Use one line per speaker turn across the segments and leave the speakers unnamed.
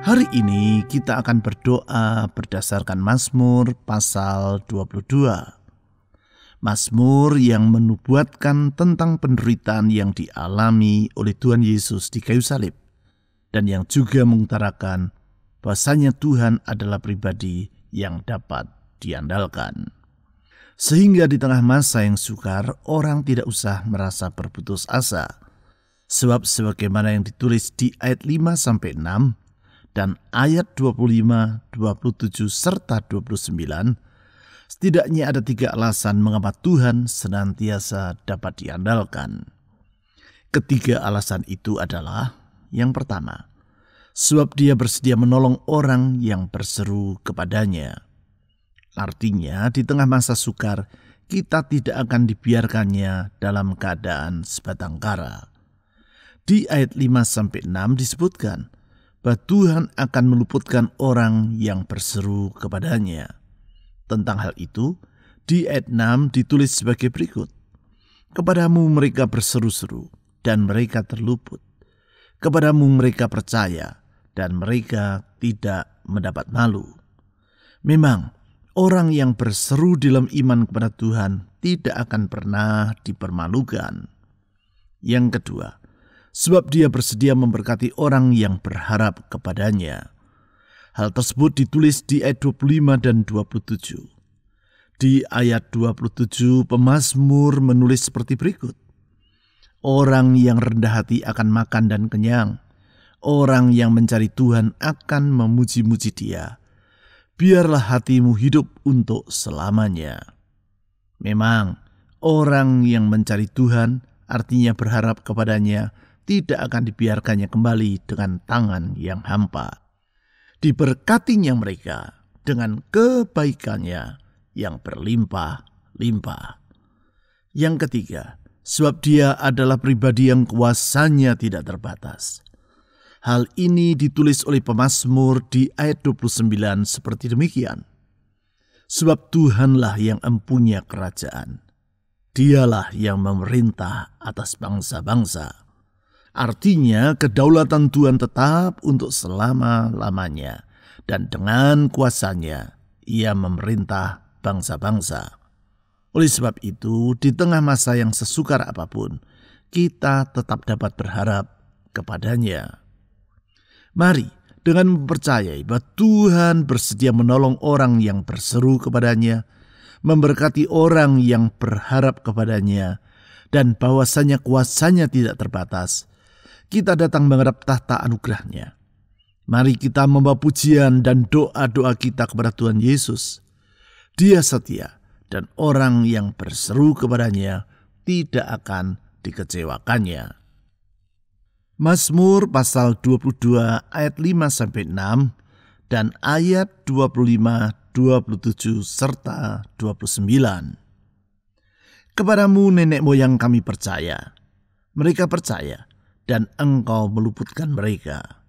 Hari ini kita akan berdoa berdasarkan Mazmur pasal 22. Mazmur yang menubuatkan tentang penderitaan yang dialami oleh Tuhan Yesus di kayu salib, dan yang juga mengutarakan bahwasanya Tuhan adalah pribadi yang dapat diandalkan. Sehingga di tengah masa yang sukar, orang tidak usah merasa berputus asa. Sebab sebagaimana yang ditulis di ayat 5-6 dan ayat 25, 27 serta 29, setidaknya ada 3 alasan mengapa Tuhan senantiasa dapat diandalkan. Ketiga alasan itu adalah, yang pertama, sebab Dia bersedia menolong orang yang berseru kepadanya. Artinya, di tengah masa sukar, kita tidak akan dibiarkannya dalam keadaan sebatang kara. Di ayat 5-6 disebutkan bahwa Tuhan akan meluputkan orang yang berseru kepadanya. Tentang hal itu, di ayat 6 ditulis sebagai berikut. Kepadamu mereka berseru-seru, dan mereka terluput. Kepadamu mereka percaya, dan mereka tidak mendapat malu. Memang, orang yang berseru dalam iman kepada Tuhan tidak akan pernah dipermalukan. Yang kedua, sebab Dia bersedia memberkati orang yang berharap kepadanya. Hal tersebut ditulis di ayat 25 dan 27. Di ayat 27, pemazmur menulis seperti berikut. Orang yang rendah hati akan makan dan kenyang. Orang yang mencari Tuhan akan memuji-muji Dia. Biarlah hatimu hidup untuk selamanya. Memang, orang yang mencari Tuhan, artinya berharap kepadanya, tidak akan dibiarkannya kembali dengan tangan yang hampa. Diberkatinya mereka dengan kebaikannya yang berlimpah-limpah. Yang ketiga, sebab Dia adalah pribadi yang kuasanya tidak terbatas. Hal ini ditulis oleh pemazmur di ayat 29 seperti demikian. Sebab Tuhanlah yang empunya kerajaan. Dialah yang memerintah atas bangsa-bangsa. Artinya kedaulatan Tuhan tetap untuk selama-lamanya. Dan dengan kuasanya Ia memerintah bangsa-bangsa. Oleh sebab itu, di tengah masa yang sesukar apapun, kita tetap dapat berharap kepadanya. Mari dengan mempercayai bahwa Tuhan bersedia menolong orang yang berseru kepadanya, memberkati orang yang berharap kepadanya, dan bahwasanya kuasanya tidak terbatas. Kita datang menghadap tahta anugerah-Nya. Mari kita membawa pujian dan doa-doa kita kepada Tuhan Yesus. Dia setia, dan orang yang berseru kepadanya tidak akan dikecewakannya. Mazmur pasal 22 ayat 5-6 dan ayat 25, 27 serta 29. Kepadamu nenek moyang kami percaya. Mereka percaya dan Engkau meluputkan mereka.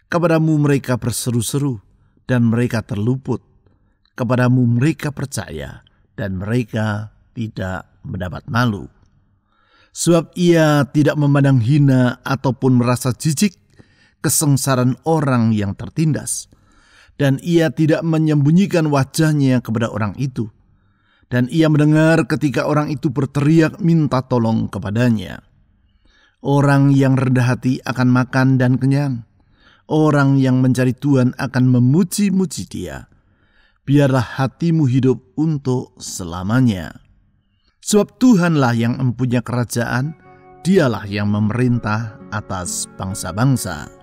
Kepadamu mereka berseru-seru dan mereka terluput. Kepadamu mereka percaya dan mereka tidak mendapat malu. Sebab Ia tidak memandang hina ataupun merasa jijik kesengsaran orang yang tertindas. Dan Ia tidak menyembunyikan wajah-Nya kepada orang itu. Dan Ia mendengar ketika orang itu berteriak minta tolong kepadanya. Orang yang rendah hati akan makan dan kenyang. Orang yang mencari Tuhan akan memuji-muji Dia. Biarlah hatimu hidup untuk selamanya. Sebab Tuhanlah yang mempunyai kerajaan, Dialah yang memerintah atas bangsa-bangsa.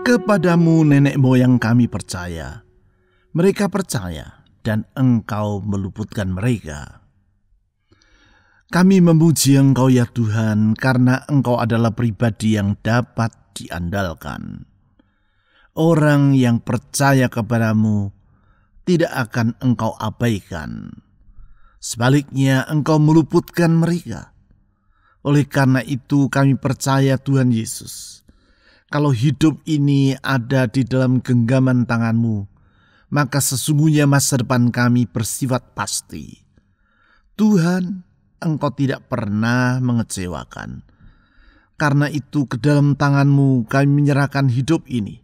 Kepadamu nenek moyang kami percaya. Mereka percaya dan Engkau meluputkan mereka. Kami memuji Engkau ya Tuhan, karena Engkau adalah pribadi yang dapat diandalkan. Orang yang percaya kepadamu tidak akan Engkau abaikan. Sebaliknya Engkau meluputkan mereka. Oleh karena itu kami percaya Tuhan Yesus, kalau hidup ini ada di dalam genggaman tangan-Mu, maka sesungguhnya masa depan kami bersifat pasti. Tuhan, Engkau tidak pernah mengecewakan. Karena itu ke dalam tangan-Mu kami menyerahkan hidup ini,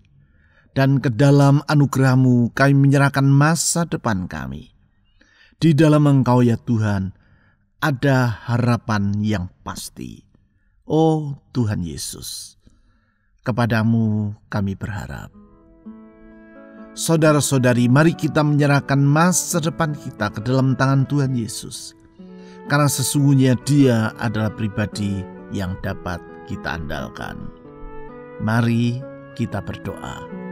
dan ke dalam anugerah-Mu kami menyerahkan masa depan kami. Di dalam Engkau ya Tuhan, ada harapan yang pasti. Oh Tuhan Yesus, kepadamu kami berharap. Saudara-saudari, mari kita menyerahkan masa depan kita ke dalam tangan Tuhan Yesus. Karena sesungguhnya Dia adalah pribadi yang dapat kita andalkan. Mari kita berdoa.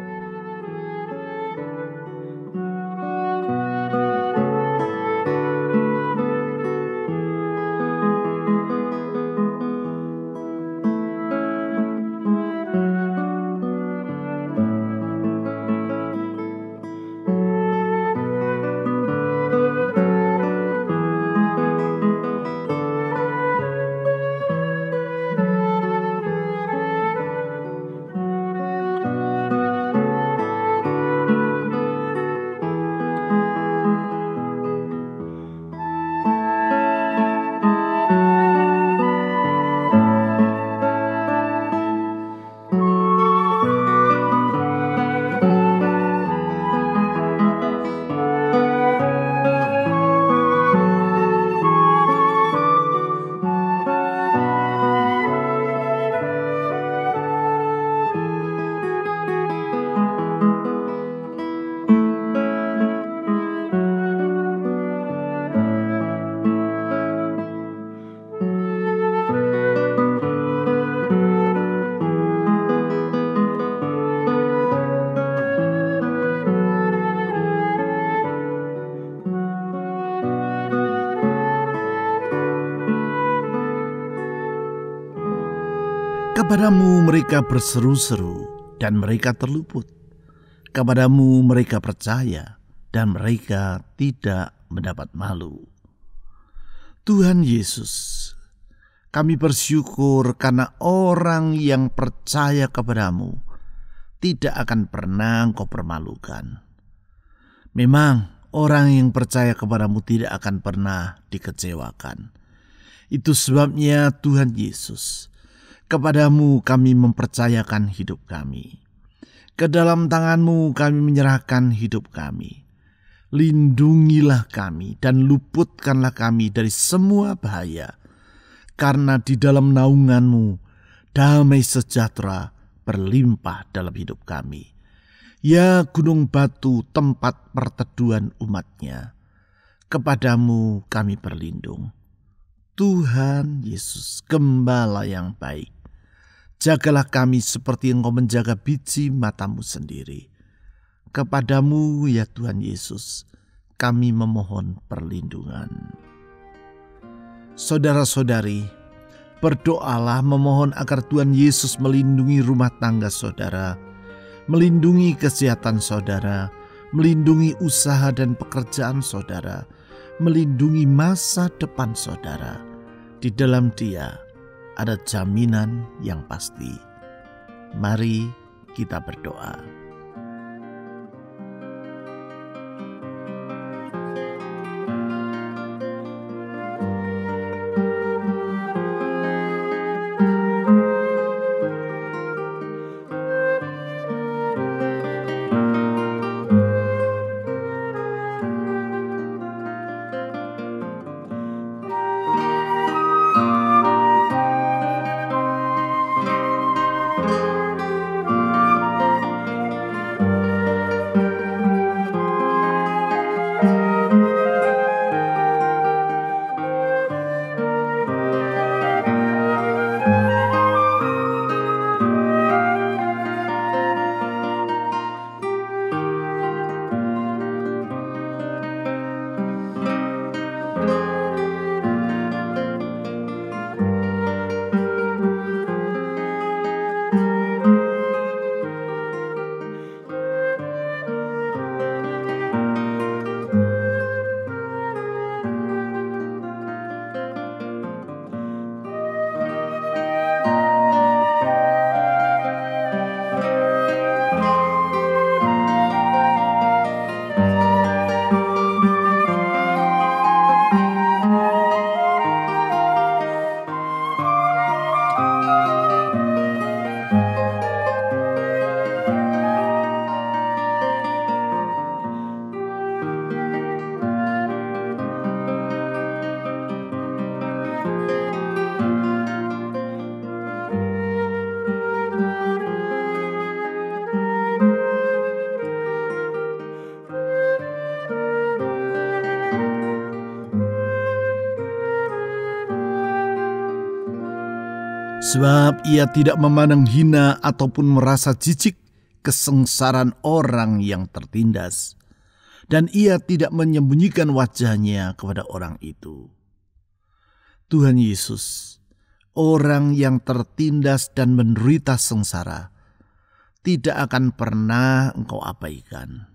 Kepadamu mereka berseru-seru dan mereka terluput. Kepadamu mereka percaya dan mereka tidak mendapat malu. Tuhan Yesus, kami bersyukur karena orang yang percaya kepadamu tidak akan pernah Engkau permalukan. Memang orang yang percaya kepadamu tidak akan pernah dikecewakan. Itu sebabnya Tuhan Yesus, kepadamu kami mempercayakan hidup kami. Ke dalam tangan-Mu kami menyerahkan hidup kami. Lindungilah kami dan luputkanlah kami dari semua bahaya. Karena di dalam naungan-Mu damai sejahtera berlimpah dalam hidup kami. Ya gunung batu tempat perteduhan umat-Nya, kepadamu kami berlindung. Tuhan Yesus, Gembala yang baik, jagalah kami seperti Engkau menjaga biji mata-Mu sendiri. Kepadamu ya Tuhan Yesus, kami memohon perlindungan. Saudara-saudari, berdoalah memohon agar Tuhan Yesus melindungi rumah tangga saudara, melindungi kesehatan saudara, melindungi usaha dan pekerjaan saudara, melindungi masa depan saudara. Di dalam Dia ada jaminan yang pasti. Mari kita berdoa. Sebab ia tidak memandang hina ataupun merasa jijik kesengsaraan orang yang tertindas, dan ia tidak menyembunyikan wajahnya kepada orang itu. Tuhan Yesus, orang yang tertindas dan menderita sengsara, tidak akan pernah Engkau abaikan.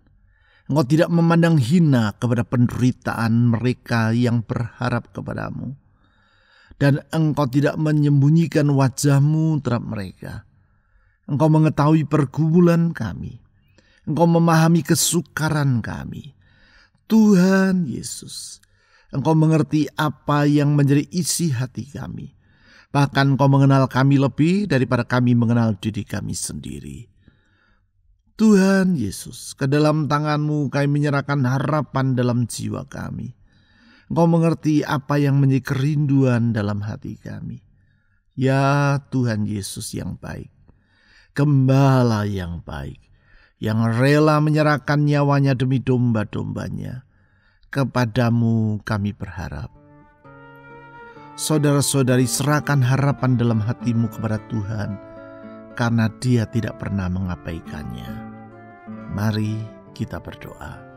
Engkau tidak memandang hina kepada penderitaan mereka yang berharap kepadamu. Dan Engkau tidak menyembunyikan wajah-Mu terhadap mereka. Engkau mengetahui pergumulan kami. Engkau memahami kesukaran kami. Tuhan Yesus, Engkau mengerti apa yang menjadi isi hati kami. Bahkan Engkau mengenal kami lebih daripada kami mengenal diri kami sendiri. Tuhan Yesus, ke dalam tangan-Mu kami menyerahkan harapan dalam jiwa kami. Engkau mengerti apa yang menjadi kerinduan dalam hati kami. Ya Tuhan Yesus yang baik, Gembala yang baik, yang rela menyerahkan nyawanya demi domba-dombanya, kepadamu kami berharap. Saudara-saudari, serahkan harapan dalam hatimu kepada Tuhan, karena Dia tidak pernah mengabaikannya. Mari kita berdoa.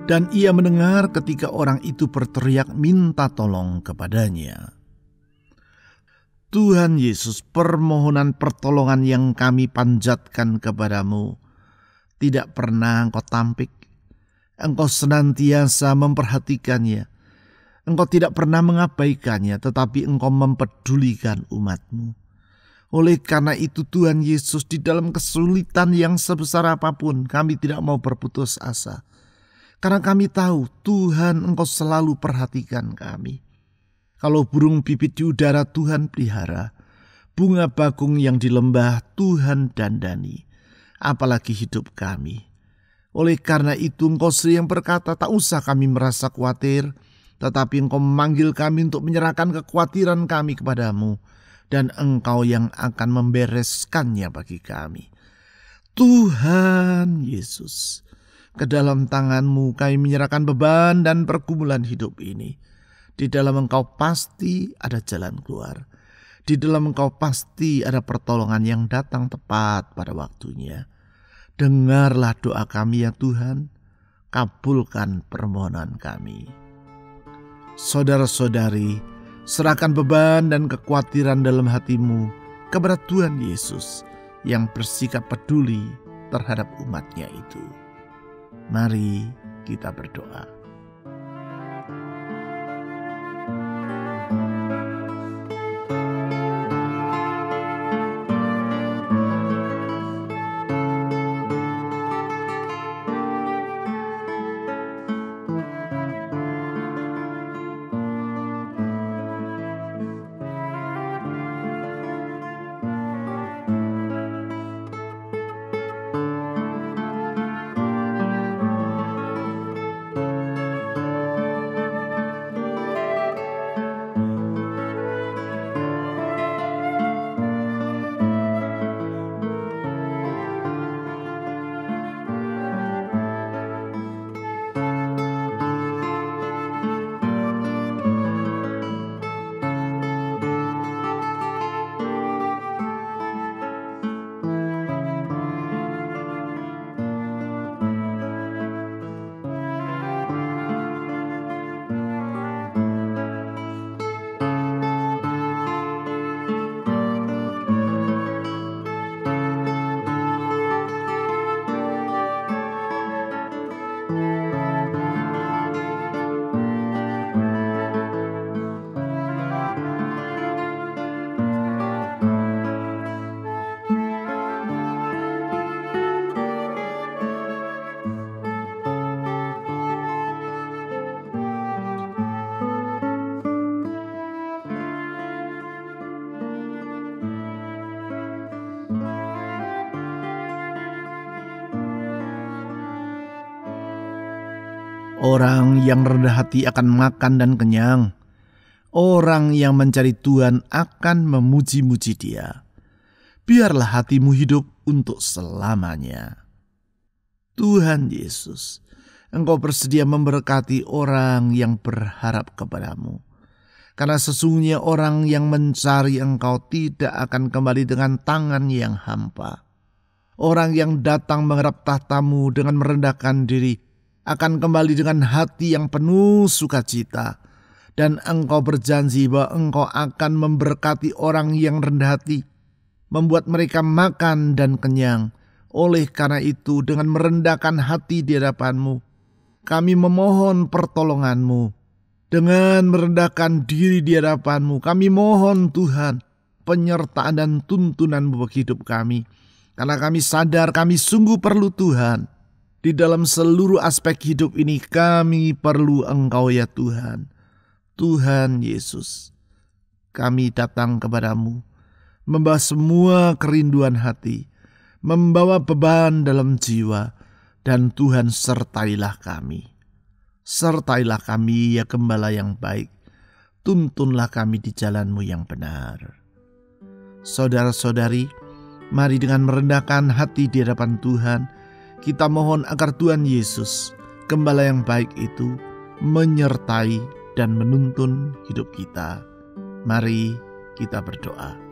Dan ia mendengar ketika orang itu berteriak minta tolong kepadanya. Tuhan Yesus, permohonan pertolongan yang kami panjatkan kepadamu tidak pernah Engkau tampik. Engkau senantiasa memperhatikannya. Engkau tidak pernah mengabaikannya, tetapi Engkau mempedulikan umat-Mu. Oleh karena itu Tuhan Yesus, di dalam kesulitan yang sebesar apapun kami tidak mau berputus asa. Karena kami tahu Tuhan Engkau selalu perhatikan kami. Kalau burung pipit di udara Tuhan pelihara, bunga bakung yang di lembah Tuhan dandani, apalagi hidup kami. Oleh karena itu Engkau sering berkata, tak usah kami merasa khawatir, tetapi Engkau memanggil kami untuk menyerahkan kekhawatiran kami kepadamu, dan Engkau yang akan membereskannya bagi kami. Tuhan Yesus, ke dalam tangan-Mu kami menyerahkan beban dan pergumulan hidup ini. Di dalam Engkau pasti ada jalan keluar. Di dalam Engkau pasti ada pertolongan yang datang tepat pada waktunya. Dengarlah doa kami ya Tuhan, kabulkan permohonan kami. Saudara-saudari, serahkan beban dan kekhawatiran dalam hatimu kepada Tuhan Yesus yang bersikap peduli terhadap umat-Nya itu. Mari kita berdoa. Orang yang rendah hati akan makan dan kenyang. Orang yang mencari Tuhan akan memuji-muji Dia. Biarlah hatimu hidup untuk selamanya. Tuhan Yesus, Engkau bersedia memberkati orang yang berharap kepadamu. Karena sesungguhnya orang yang mencari Engkau tidak akan kembali dengan tangan yang hampa. Orang yang datang menghadap tahta-Mu dengan merendahkan diri akan kembali dengan hati yang penuh sukacita. Dan Engkau berjanji bahwa Engkau akan memberkati orang yang rendah hati, membuat mereka makan dan kenyang. Oleh karena itu, dengan merendahkan hati di hadapan-Mu, kami memohon pertolongan-Mu. Dengan merendahkan diri di hadapan-Mu, kami mohon Tuhan, penyertaan dan tuntunan-Mu bagi hidup kami. Karena kami sadar kami sungguh perlu Tuhan. Di dalam seluruh aspek hidup ini kami perlu Engkau ya Tuhan. Tuhan Yesus, kami datang kepadamu, membawa semua kerinduan hati, membawa beban dalam jiwa, dan Tuhan sertailah kami. Sertailah kami ya Gembala yang baik, tuntunlah kami di jalan-Mu yang benar. Saudara-saudari, mari dengan merendahkan hati di hadapan Tuhan, kita mohon agar Tuhan Yesus, Gembala yang baik itu, menyertai dan menuntun hidup kita. Mari kita berdoa.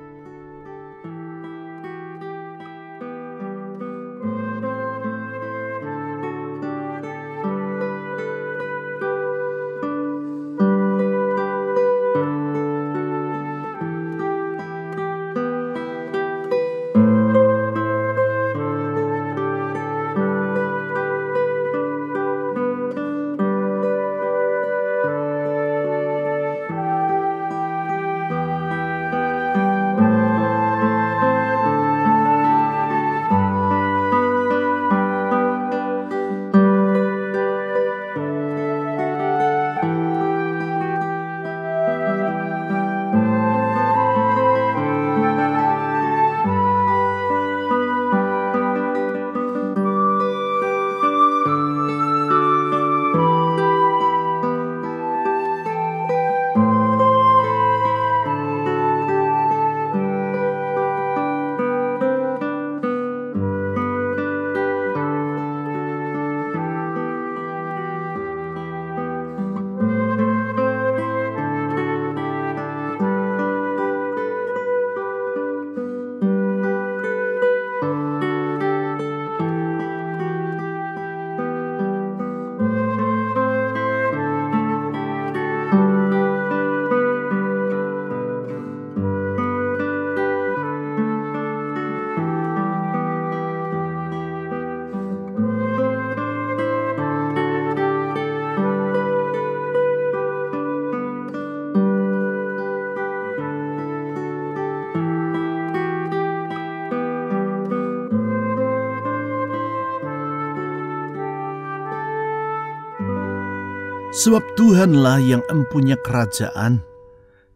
Sebab Tuhanlah yang empunya kerajaan,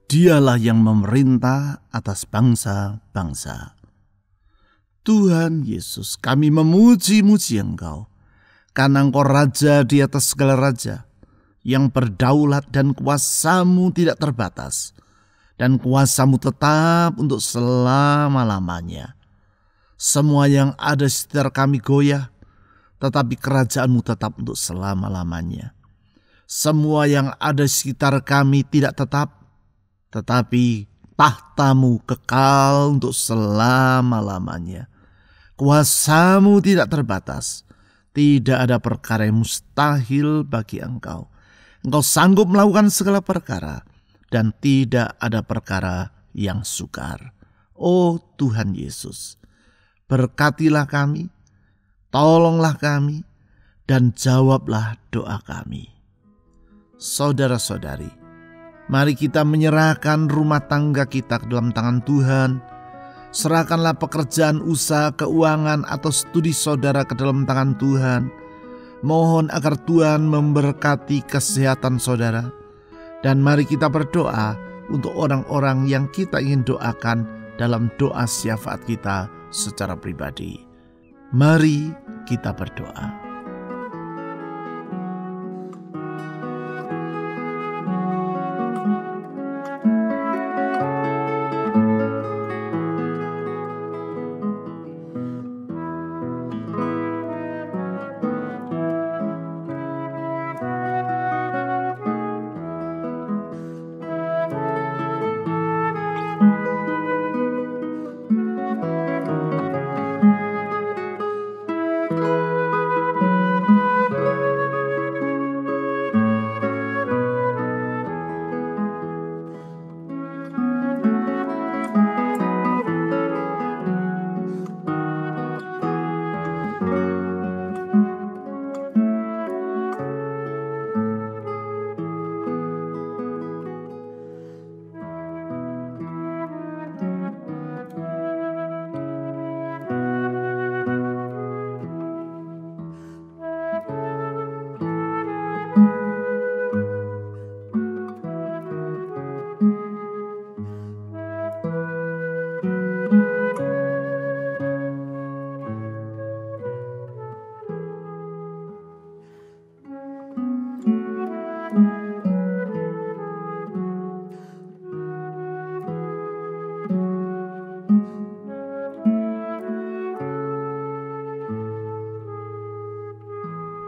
Dialah yang memerintah atas bangsa-bangsa. Tuhan Yesus, kami memuji-muji Engkau, karena Engkau Raja di atas segala raja, yang berdaulat dan kuasa-Mu tidak terbatas, dan kuasa-Mu tetap untuk selama-lamanya. Semua yang ada di sekitar kami goyah, tetapi kerajaan-Mu tetap untuk selama-lamanya. Semua yang ada di sekitar kami tidak tetap, tetapi tahta-Mu kekal untuk selama-lamanya. Kuasa-Mu tidak terbatas. Tidak ada perkara yang mustahil bagi Engkau. Engkau sanggup melakukan segala perkara, dan tidak ada perkara yang sukar. Oh Tuhan Yesus, berkatilah kami, tolonglah kami, dan jawablah doa kami. Saudara-saudari, mari kita menyerahkan rumah tangga kita ke dalam tangan Tuhan. Serahkanlah pekerjaan, usaha, keuangan, atau studi saudara ke dalam tangan Tuhan. Mohon agar Tuhan memberkati kesehatan saudara. Dan mari kita berdoa untuk orang-orang yang kita ingin doakan dalam doa syafaat kita secara pribadi. Mari kita berdoa.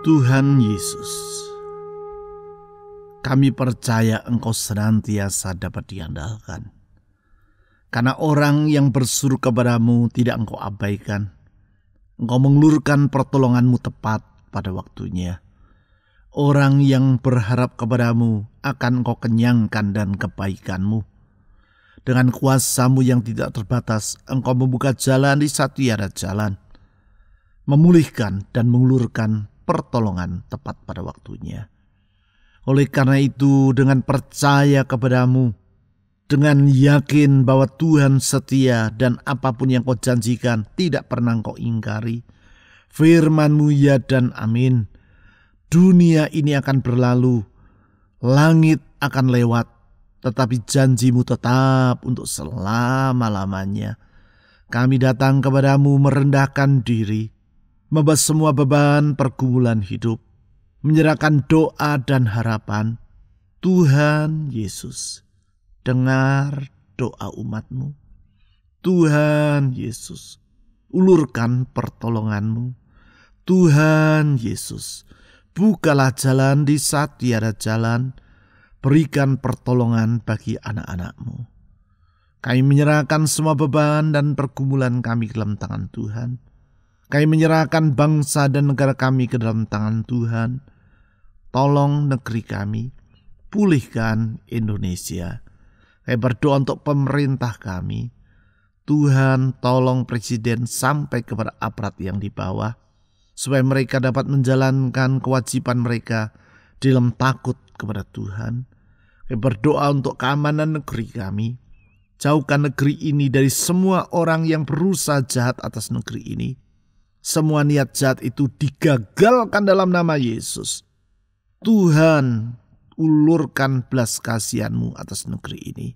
Tuhan Yesus, kami percaya Engkau senantiasa dapat diandalkan. Karena orang yang berseru kepadamu tidak Engkau abaikan. Engkau mengulurkan pertolonganmu tepat pada waktunya. Orang yang berharap kepadamu akan Engkau kenyangkan dan kebaikanmu. Dengan kuasamu yang tidak terbatas, Engkau membuka jalan di saat tiada jalan. Memulihkan dan mengulurkan pertolongan tepat pada waktunya. Oleh karena itu, dengan percaya kepadamu, dengan yakin bahwa Tuhan setia dan apapun yang Kau janjikan tidak pernah Kau ingkari, firman-Mu ya dan amin. Dunia ini akan berlalu, langit akan lewat, tetapi janji-Mu tetap untuk selama-lamanya. Kami datang kepadamu merendahkan diri, membawa semua beban pergumulan hidup, menyerahkan doa dan harapan. Tuhan Yesus, dengar doa umat-Mu. Tuhan Yesus, ulurkan pertolongan-Mu. Tuhan Yesus, bukalah jalan di saat tiada jalan. Berikan pertolongan bagi anak-anak-Mu. Kami menyerahkan semua beban dan pergumulan kami ke dalam tangan Tuhan. Kami menyerahkan bangsa dan negara kami ke dalam tangan Tuhan. Tolong negeri kami, pulihkan Indonesia. Kami berdoa untuk pemerintah kami. Tuhan, tolong presiden sampai kepada aparat yang di bawah, supaya mereka dapat menjalankan kewajiban mereka di dalam takut kepada Tuhan. Kami berdoa untuk keamanan negeri kami. Jauhkan negeri ini dari semua orang yang berusaha jahat atas negeri ini. Semua niat jahat itu digagalkan dalam nama Yesus. Tuhan, ulurkan belas kasihan-Mu atas negeri ini.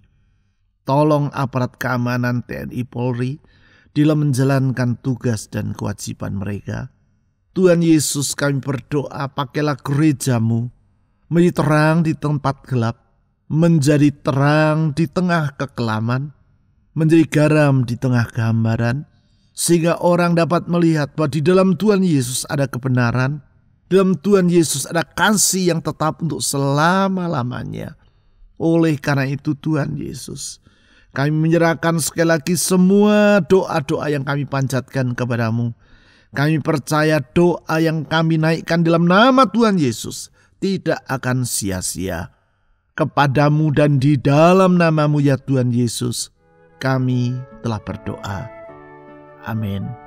Tolong aparat keamanan TNI Polri dalam menjalankan tugas dan kewajiban mereka. Tuhan Yesus, kami berdoa, pakailah gereja-Mu menjadi terang di tempat gelap, menjadi terang di tengah kekelaman, menjadi garam di tengah gambaran, sehingga orang dapat melihat bahwa di dalam Tuhan Yesus ada kebenaran, dalam Tuhan Yesus ada kasih yang tetap untuk selama-lamanya. Oleh karena itu Tuhan Yesus, kami menyerahkan sekali lagi semua doa-doa yang kami panjatkan kepadamu. Kami percaya doa yang kami naikkan dalam nama Tuhan Yesus tidak akan sia-sia. Kepadamu dan di dalam nama-Mu ya Tuhan Yesus, kami telah berdoa. Amin.